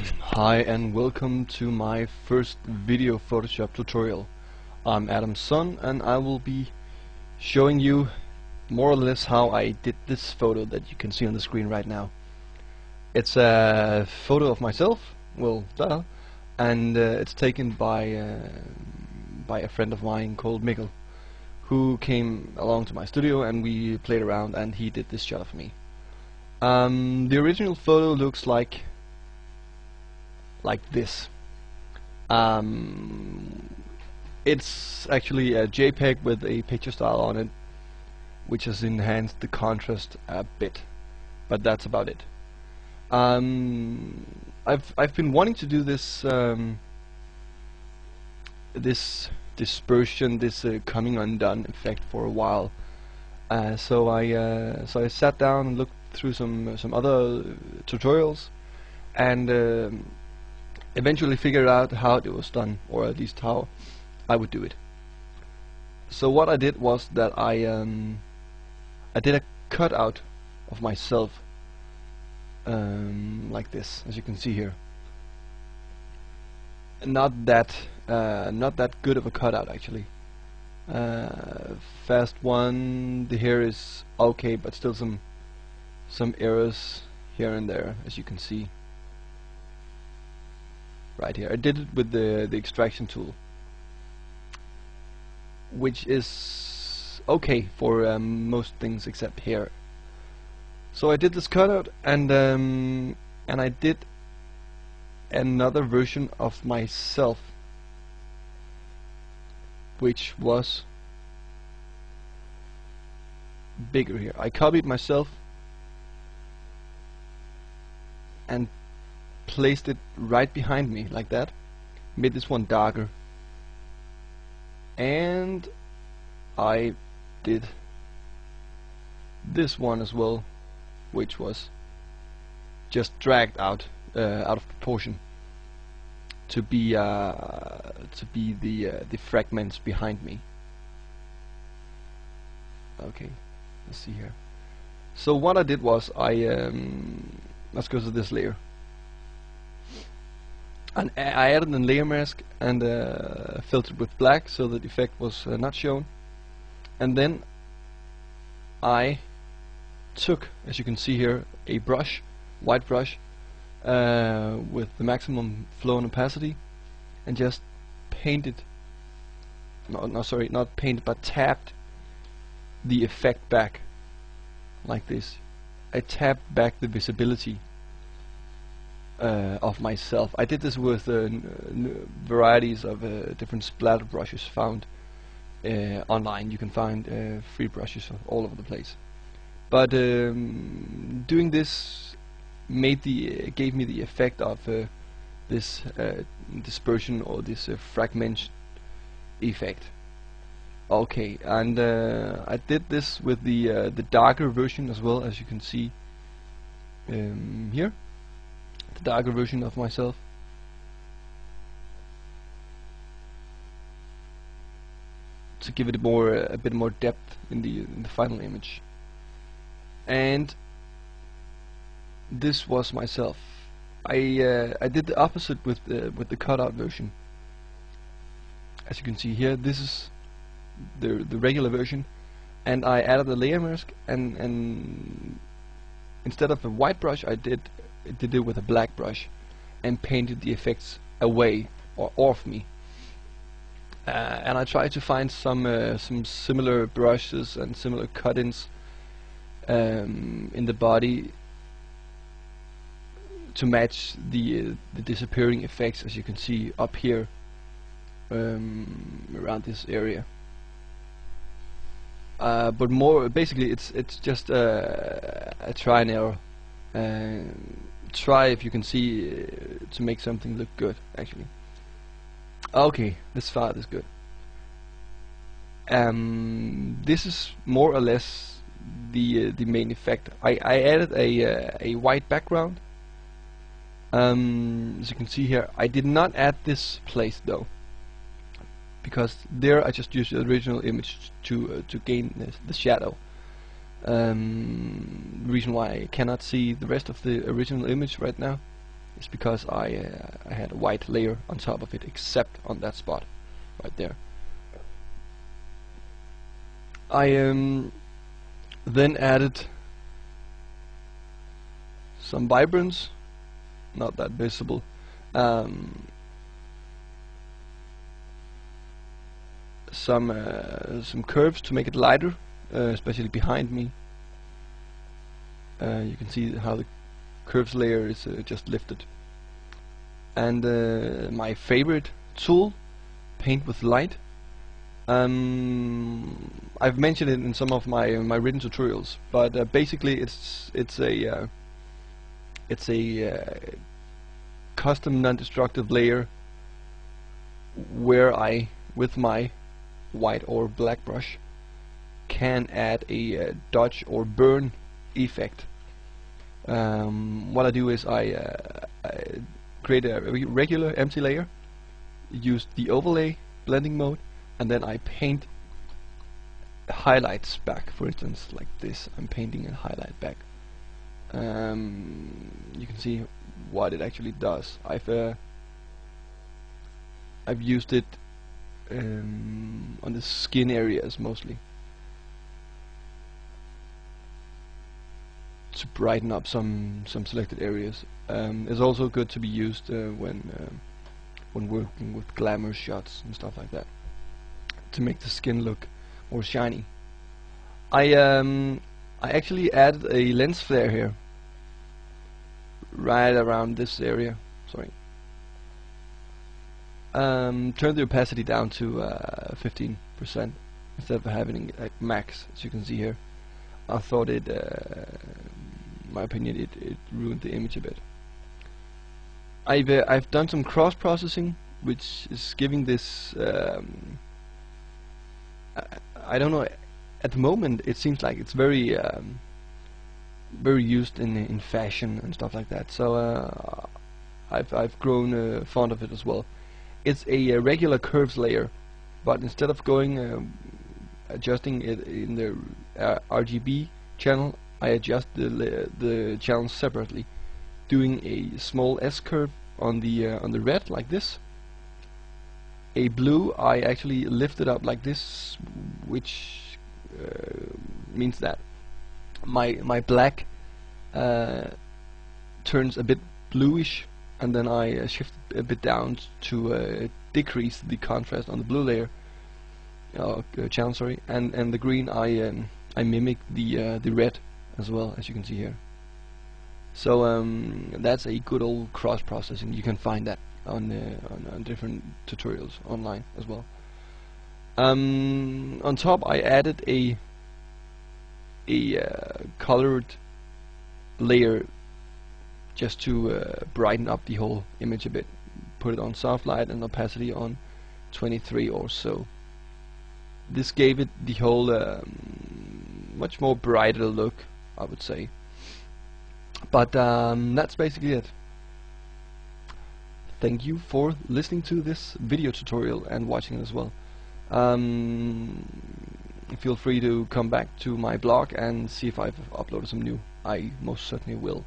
Hi and welcome to my first video Photoshop tutorial. I'm Adam's son and I will be showing you more or less how I did this photo that you can see on the screen right now. It's a photo of myself, well, duh, and it's taken by a friend of mine called Mikkel, who came along to my studio and we played around and he did this shot of me. The original photo looks like this. It's actually a JPEG with a picture style on it, which has enhanced the contrast a bit, but that's about it. I've been wanting to do this this dispersion, this coming undone effect for a while. So I sat down and looked through some other tutorials and eventually figured out how it was done, or at least how I would do it. So what I did was that I did a cutout of myself, like this, as you can see here. Not that good of a cutout actually. Fast one, the hair is okay, but still some errors here and there, as you can see. Right here, I did it with the extraction tool, which is okay for most things except hair. So I did this cutout, and I did another version of myself, which was bigger here. I copied myself and placed it right behind me like that, made this one darker, and I did this one as well, which was just dragged out of proportion to be the fragments behind me. Okay, let's see here. So what I did was let's go to this layer. And I added a layer mask and filtered with black so that the effect was not shown. And then I took, as you can see here, a brush, white brush, with the maximum flow and opacity, and just painted, not painted, but tapped the effect back, like this. I tapped back the visibility of myself. I did this with varieties of different splatter brushes found online. You can find free brushes all over the place. But doing this gave me the effect of this dispersion, or this fragment effect. Okay, and I did this with the darker version as well, as you can see here. The darker version of myself. To give it a bit more depth in the final image. And this was myself. I did the opposite with the cutout version. As you can see here, this is the regular version, and I added a layer mask, and instead of a white brush, I did it with a black brush and painted the effects away or off me. And I tried to find some similar brushes and similar cut-ins in the body to match the disappearing effects, as you can see up here around this area. But more basically, it's just a try and error. Try, if you can see, to make something look good actually. Okay, this far is good. This is more or less the main effect. I added a white background. As you can see here, I did not add this place though, because there I just used the original image to gain the shadow. The reason why I cannot see the rest of the original image right now is because I had a white layer on top of it, except on that spot right there. I then added some vibrance, not that visible. Some curves to make it lighter, especially behind me. You can see how the curves layer is just lifted. And my favorite tool, paint with light. I've mentioned it in some of my written tutorials, but basically it's a custom non-destructive layer where I, with my white or black brush, can add a dodge or burn effect. What I do is I create a regular empty layer, use the overlay blending mode, and then I paint highlights back. For instance, like this, I'm painting a highlight back. You can see what it actually does. I've used it on the skin areas mostly to brighten up some selected areas. It's also good to be used when working with glamour shots and stuff like that, to make the skin look more shiny. I actually added a lens flare here, right around this area. Sorry. Turn the opacity down to 15% instead of having it at max, as you can see here. I thought it, in my opinion, it ruined the image a bit. I've done some cross processing, which is giving this. I don't know. At the moment, it seems like it's very used in fashion and stuff like that. So I've grown fond of it as well. It's a regular curves layer, but instead of going adjusting it in the RGB channel, I adjust the channels separately, doing a small S curve on the red like this. A blue I actually lift it up like this, which means that my black turns a bit bluish, and then I shift a bit down to decrease the contrast on the blue layer channel, sorry, and the green I mimic the red as well, as you can see here. So that's a good old cross processing. You can find that on different tutorials online as well. On top, I added a colored layer just to brighten up the whole image a bit. Put it on soft light and opacity on 23 or so. This gave it the whole much more brighter look, I would say. But that's basically it. Thank you for listening to this video tutorial and watching it as well. Feel free to come back to my blog and see if I've uploaded some new. I most certainly will.